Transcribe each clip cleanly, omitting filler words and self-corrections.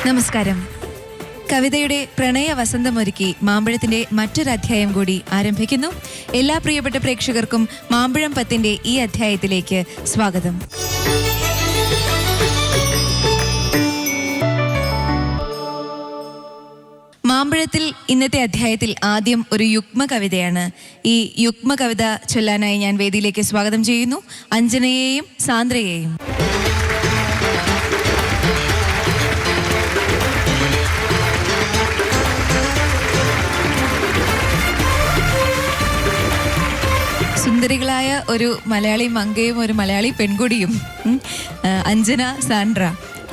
നമസ്കാരം. കവിതയുടെ പ്രണയ വസന്തമൊരുക്കി മാമ്പഴത്തിന്റെ മറ്റൊരധ്യായം കൂടി ആരംഭിക്കുന്നു. എല്ലാ പ്രിയപ്പെട്ട പ്രേക്ഷകർക്കും മാമ്പഴം 10ന്റെ ഈ അധ്യായത്തിലേക്ക് സ്വാഗതം. മാമ്പഴത്തിൽ ഇന്നത്തെ അധ്യായത്തിൽ ആദ്യം ഒരു യുഗ്മ കവിതയാണ്. ഈ യുഗ്മ കവിത ചൊല്ലാനായി ഞാൻ വേദിയിലേക്ക് സ്വാഗതം ചെയ്യുന്നു അഞ്ജനയെയും സാന്ദ്രയെയും. സുന്ദരികളായ ഒരു മലയാളി മങ്കയും ഒരു മലയാളി പെൺകുടിയും. അഞ്ജന, സാൻഡ്ര,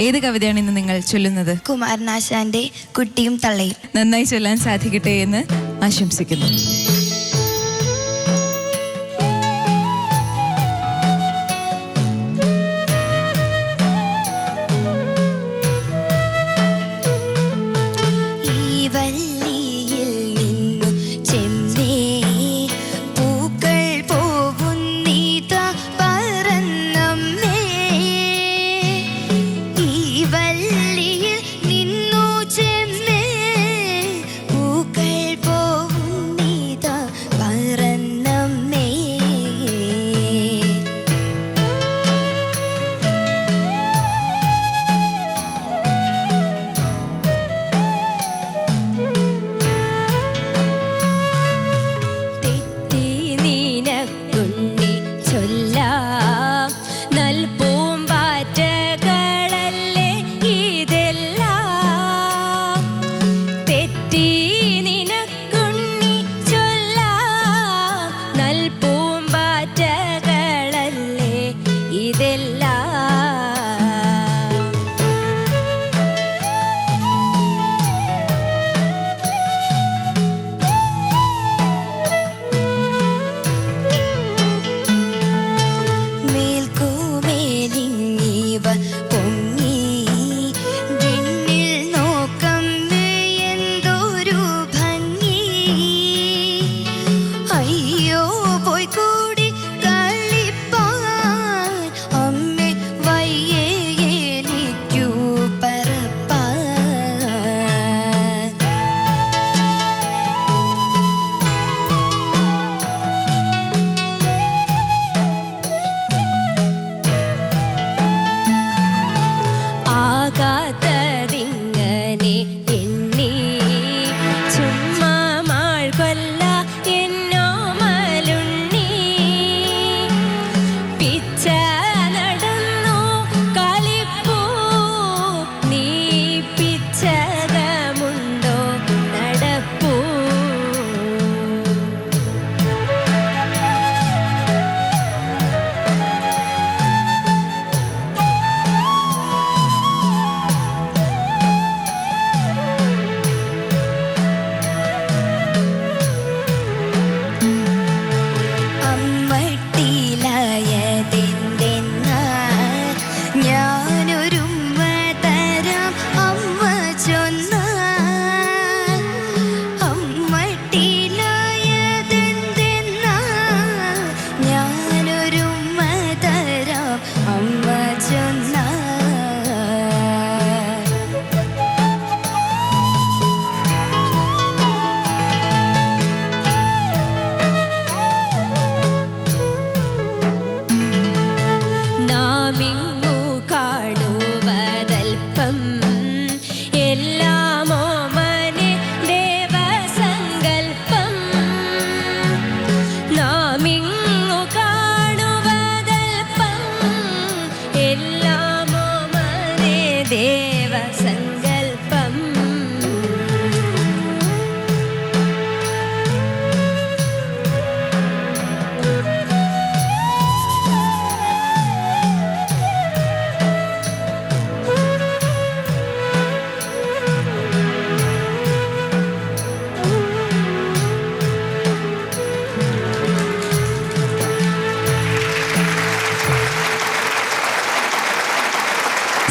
ഏത് കവിതയാണ് ഇന്ന് നിങ്ങൾ ചൊല്ലുന്നത്? കുമാരനാശാന്റെ കുട്ടിയും തള്ളയും. നന്നായി ചൊല്ലാൻ സാധിക്കട്ടെ എന്ന് ആശംസിക്കുന്നു.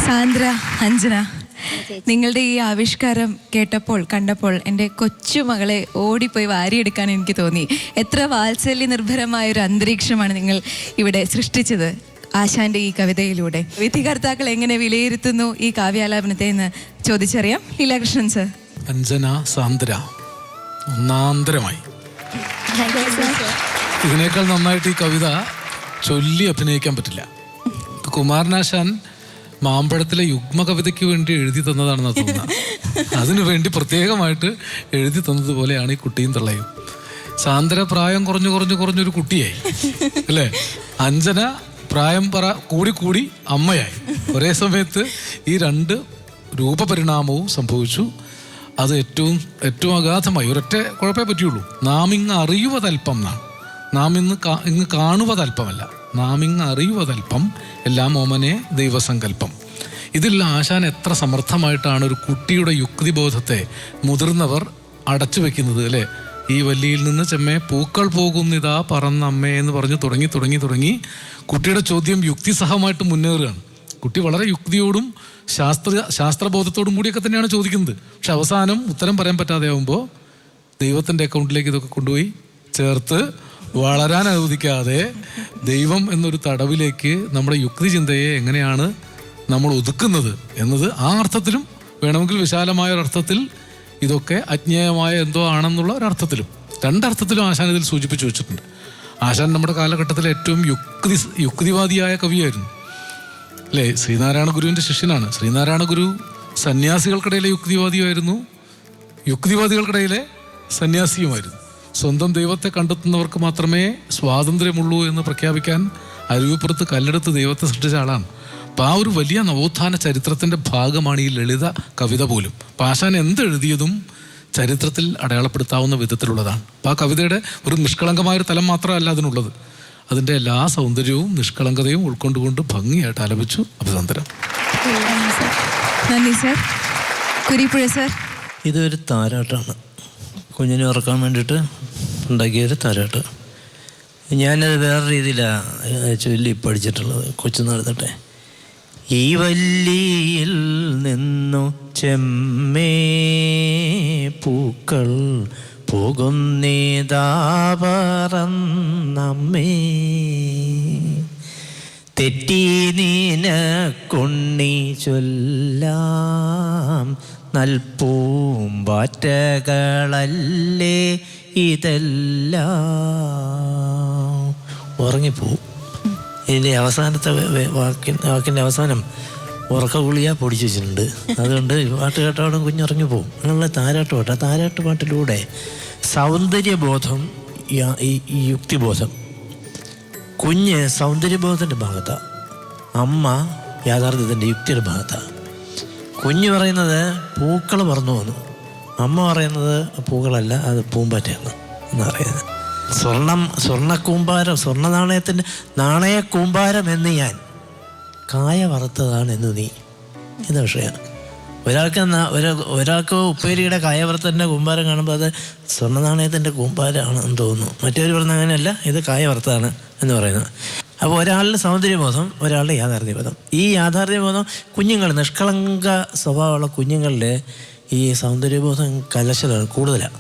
സാന്ദ്ര, അഞ്ജന, നിങ്ങളുടെ ഈ ആവിഷ്കാരം കണ്ടപ്പോൾ എൻ്റെ കൊച്ചുമകളെ ഓടിപ്പോയി വാരിയെടുക്കാൻ എനിക്ക് തോന്നി. എത്ര വാത്സല്യ നിർഭരമായ ഒരു അന്തരീക്ഷമാണ് നിങ്ങൾ ഇവിടെ സൃഷ്ടിച്ചത്. ആശാന്റെ ഈ കവിതയിലൂടെ. വിധികർത്താക്കൾ എങ്ങനെ വിലയിരുത്തുന്നു ഈ കാവ്യാലാപനത്തെ എന്ന് ചോദിച്ചറിയാം. ലീലാകൃഷ്ണൻ സർ. അഞ്ജന സാന്ദ്ര ഒന്നാന്തരമായി. ഇതിനേക്കാൾ നന്നായിട്ട് ഈ കവിത ചൊല്ലി അഭിനയിക്കാൻ പറ്റില്ല. കുമാരനാശാൻ മാമ്പഴത്തിലെ യുഗ്മ കവിതയ്ക്ക് വേണ്ടി എഴുതി തന്നതാണെന്ന് തോന്നുന്നത്. അതിനു വേണ്ടി പ്രത്യേകമായിട്ട് എഴുതി തന്നതുപോലെയാണ് ഈ കുട്ടിയും തള്ളയും. സാന്ദ്ര പ്രായം കുറഞ്ഞൊരു കുട്ടിയായി അല്ലേ? അഞ്ജന പ്രായം കൂടി അമ്മയായി. ഒരേ സമയത്ത് ഈ രണ്ട് രൂപപരിണാമവും സംഭവിച്ചു. അത് ഏറ്റവും അഗാധമായി ഒരൊറ്റ കുഴപ്പമേ പറ്റിയുള്ളൂ. നാം ഇങ്ങ് അറിയുവതൽപ്പം എന്നാണ്. നാം ഇങ്ങ് കാണുവതൽപ്പമല്ല, നാം ഇങ്ങ് അറിയുവതൽപ്പം, എല്ലാം ഓമനെ ദൈവസങ്കല്പം. ഇതിൽ ആശാൻ എത്ര സമർത്ഥമായിട്ടാണ് ഒരു കുട്ടിയുടെ യുക്തിബോധത്തെ മുതിർന്നവർ അടച്ചു വെക്കുന്നത് അല്ലേ? ഈ വല്ലിയിൽ നിന്ന് ചെമ്മേ പൂക്കൾ പോകുന്നിതാ പറന്നമ്മേ എന്ന് പറഞ്ഞ് തുടങ്ങി കുട്ടിയുടെ ചോദ്യം യുക്തിസഹമായിട്ട് മുന്നേറുകയാണ്. കുട്ടി വളരെ യുക്തിയോടും ശാസ്ത്രബോധത്തോടും കൂടിയൊക്കെ തന്നെയാണ് ചോദിക്കുന്നത്. പക്ഷെ അവസാനം ഉത്തരം പറയാൻ പറ്റാതെ ആകുമ്പോൾ ദൈവത്തിൻ്റെ അക്കൗണ്ടിലേക്ക് ഇതൊക്കെ കൊണ്ടുപോയി ചേർത്ത് വളരാൻ അനുവദിക്കാതെ ദൈവം എന്നൊരു തടവിലേക്ക് നമ്മുടെ യുക്തി ചിന്തയെ എങ്ങനെയാണ് നമ്മൾ ഒതുക്കുന്നത് എന്നത് ആ അർത്ഥത്തിലും വേണമെങ്കിൽ വിശാലമായ ഒരർത്ഥത്തിൽ ഇതൊക്കെ അജ്ഞേയമായ എന്തോ ആണെന്നുള്ള ഒരർത്ഥത്തിലും, രണ്ടർത്ഥത്തിലും ആശാൻ ഇതിൽ സൂചിപ്പിച്ചു വെച്ചിട്ടുണ്ട്. ആശാൻ നമ്മുടെ കാലഘട്ടത്തിലെ ഏറ്റവും യുക്തിവാദിയായ കവിയായിരുന്നു അല്ലേ? ശ്രീനാരായണ ഗുരുവിൻ്റെ ശിഷ്യനാണ്. ശ്രീനാരായണ ഗുരു സന്യാസികൾക്കിടയിലെ യുക്തിവാദിയുമായിരുന്നു, യുക്തിവാദികൾക്കിടയിലെ സന്യാസിയുമായിരുന്നു. സ്വന്തം ദൈവത്തെ കണ്ടെത്തുന്നവർക്ക് മാത്രമേ സ്വാതന്ത്ര്യമുള്ളൂ എന്ന് പ്രഖ്യാപിക്കാൻ അരുവിപ്പുറത്ത് കല്ലെടുത്ത് ദൈവത്തെ സൃഷ്ടിച്ച ആളാണ്. അപ്പം ആ ഒരു വലിയ നവോത്ഥാന ചരിത്രത്തിൻ്റെ ഭാഗമാണ് ഈ ലളിത കവിത പോലും. അപ്പം ആശാൻ എന്തെഴുതിയതും ചരിത്രത്തിൽ അടയാളപ്പെടുത്താവുന്ന വിധത്തിലുള്ളതാണ്. അപ്പം ആ കവിതയുടെ ഒരു നിഷ്കളങ്കമായൊരു തലം മാത്രമല്ല അതിനുള്ളത്. അതിൻ്റെ എല്ലാ സൗന്ദര്യവും നിഷ്കളങ്കതയും ഉൾക്കൊണ്ടുകൊണ്ട് ഭംഗിയായിട്ട് ആലപിച്ചു. അഭിനന്ദനം. നന്ദി സർ. കുരിപ്പുഴ സർ. ഇതൊരു താരാട്ടാണ്, കുഞ്ഞിനെ ഉറക്കാൻ വേണ്ടിയിട്ട് ഉണ്ടാക്കിയൊരു താരാട്ട്. ഞാനത് വേറെ രീതിയിലാണ് ചൊല്ലി പഠിച്ചിട്ടുള്ളത്. കൊച്ചുനാൾ തൊട്ടേ ഈ വല്ലിയിൽ നിന്നു ചെമ്മേ പൂക്കൾ പോകുന്നേതാ പറന്നമ്മേ, തെറ്റി നീനക്കൊണ്ണി ചൊല്ലാം നൽപ്പൂമ്പാറ്റകളല്ലേ ഇതെല്ലാം. ഉറങ്ങിപ്പോവും. ഇതിൻ്റെ അവസാനത്തെ വാക്കിൻ്റെ അവസാനം ഉറക്ക ഗുളിക പൊടിച്ചു വെച്ചിട്ടുണ്ട്. അതുകൊണ്ട് പാട്ട് കേട്ടോടും കുഞ്ഞുറങ്ങിപ്പോവും. അങ്ങനെയുള്ള താരാട്ട് പാട്ട്. ആ താരാട്ട് പാട്ടിലൂടെ സൗന്ദര്യബോധം, ഈ യുക്തിബോധം, കുഞ്ഞ് സൗന്ദര്യബോധത്തിൻ്റെ ഭാഗത്താണ്, അമ്മ യാഥാർത്ഥ്യത്തിൻ്റെ യുക്തിയുടെ ഭാഗത്താണ്. കുഞ്ഞ് പറയുന്നത് പൂക്കൾ പറന്നു വന്നു, അമ്മ പറയുന്നത് പൂക്കളല്ല, അത് പൂമ്പാറ്റയാണ് എന്ന് പറയുന്നത്. സ്വർണ്ണക്കൂമ്പാരം, സ്വർണ്ണ നാണയത്തിൻ്റെ നാണയക്കൂമ്പാരം എന്ന് ഞാൻ, കായ വറുത്തതാണ് എന്ന് നീ എന്ന വിഷയമാണ്. ഒരാൾക്ക് ഉപ്പേരിയുടെ കായ വറുത്തതിൻ്റെ കൂമ്പാരം കാണുമ്പോൾ അത് സ്വർണ്ണ നാണയത്തിൻ്റെ കൂമ്പാരമാണ് എന്ന് തോന്നുന്നു. മറ്റൊരു പറഞ്ഞ അങ്ങനെയല്ല, ഇത് കായ വറുത്തതാണ് എന്ന് പറയുന്നത്. അപ്പോൾ ഒരാളുടെ സൗന്ദര്യബോധം, ഒരാളുടെ യാഥാർത്ഥ്യബോധം. ഈ യാഥാർത്ഥ്യബോധം കുഞ്ഞുങ്ങൾ, നിഷ്കളങ്ക സ്വഭാവമുള്ള കുഞ്ഞുങ്ങളിൽ ഈ സൗന്ദര്യബോധം കലശലാണ്, കൂടുതലാണ്.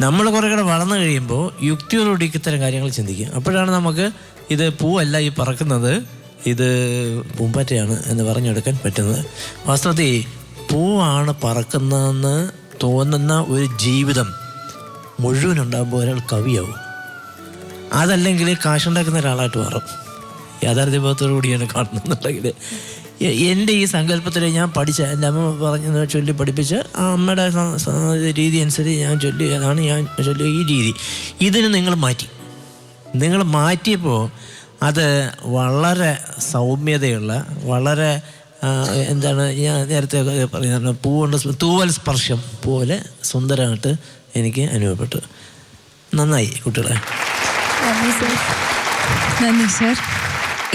നമ്മൾ കുറേ കൂടെ വളർന്നു കഴിയുമ്പോൾ യുക്തിയോടുകൂടി ഇത്തരം കാര്യങ്ങൾ ചിന്തിക്കും. അപ്പോഴാണ് നമുക്ക് ഇത് പൂവല്ല ഈ പറക്കുന്നത്, ഇത് പൂമ്പാറ്റയാണ് എന്ന് പറഞ്ഞെടുക്കാൻ പറ്റുന്നത്. വാസ്തവത്തിൽ പൂവാണ് പറക്കുന്നതെന്ന് തോന്നുന്ന ഒരു ജീവിതം മുഴുവനുണ്ടാകുമ്പോൾ ഒരാൾ കവിയാവും. അതല്ലെങ്കിൽ കാശുണ്ടാക്കുന്ന ഒരാളായിട്ട് മാറും. യാഥാർത്ഥ്യബോധത്തോടു കൂടിയാണ് കാണുന്നുണ്ടെങ്കിൽ. എൻ്റെ ഈ സങ്കല്പത്തിൽ ഞാൻ പഠിച്ച, എൻ്റെ അമ്മ പറഞ്ഞ് ചൊല്ലി പഠിപ്പിച്ച ആ അമ്മയുടെ രീതി അനുസരിച്ച് ഞാൻ ചൊല്ലിയതാണ്, ഞാൻ ചൊല്ലിയ ഈ രീതി. ഇതിന് നിങ്ങൾ മാറ്റിയപ്പോൾ അത് വളരെ സൗമ്യതയുള്ള, വളരെ എന്താണ് ഞാൻ നേരത്തെ പറയുന്നത്, പൂവുണ്ട് തൂവൽ സ്പർശം പോലെ സുന്ദരമായിട്ട് എനിക്ക് അനുഭവപ്പെട്ടു. നന്നായി കുട്ടികളെ. നന്ദി സർ.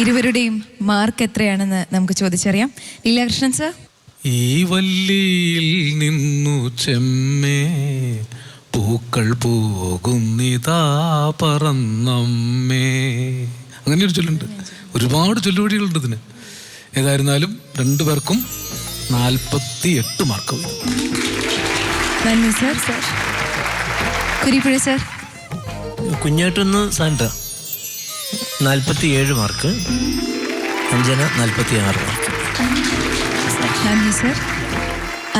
ഇരുവരുടെയും മാർക്ക് എത്രയാണെന്ന് നമുക്ക് ചോദിച്ചറിയാം. ലീലാകൃഷ്ണൻ സർ. ഈ വല്ലിയിൽ നിന്നു ചെമ്മേ പൂക്കൾ പോകുന്നിതാ പറന്നമ്മേ. അങ്ങനെയൊരു ചൊല്ലുണ്ട്. ഒരുപാട് ചൊല്ലുവഴികളുണ്ട് ഇതിന്. ഏതായിരുന്നാലും രണ്ടുപേർക്കും 48 മാർക്ക്. നന്ദി സർ. കുരിപ്പുഴ സർ. കുഞ്ഞേട്ടൊന്ന് സാൻഡ്ര 47 മാർക്ക്. അഞ്ജന 46 മാർക്ക്. നന്ദി സർ.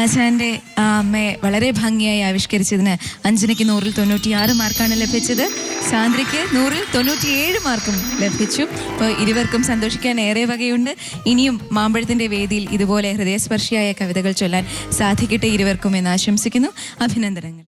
ആശാന്റെ ആ അമ്മയെ വളരെ ഭംഗിയായി ആവിഷ്കരിച്ചതിന് അഞ്ജനയ്ക്ക് 100-ൽ 96 മാർക്കാണ് ലഭിച്ചത്. സാന്ദ്രയ്ക്ക് 100-ൽ 97 മാർക്കും ലഭിച്ചു. അപ്പോൾ ഇരുവർക്കും സന്തോഷിക്കാൻ ഏറെ വകയുണ്ട്. ഇനിയും മാമ്പഴത്തിന്റെ വേദിയിൽ ഇതുപോലെ ഹൃദയസ്പർശിയായ കവിതകൾ ചൊല്ലാൻ സാധിക്കട്ടെ ഇരുവർക്കും എന്ന് ആശംസിക്കുന്നു. അഭിനന്ദനങ്ങൾ.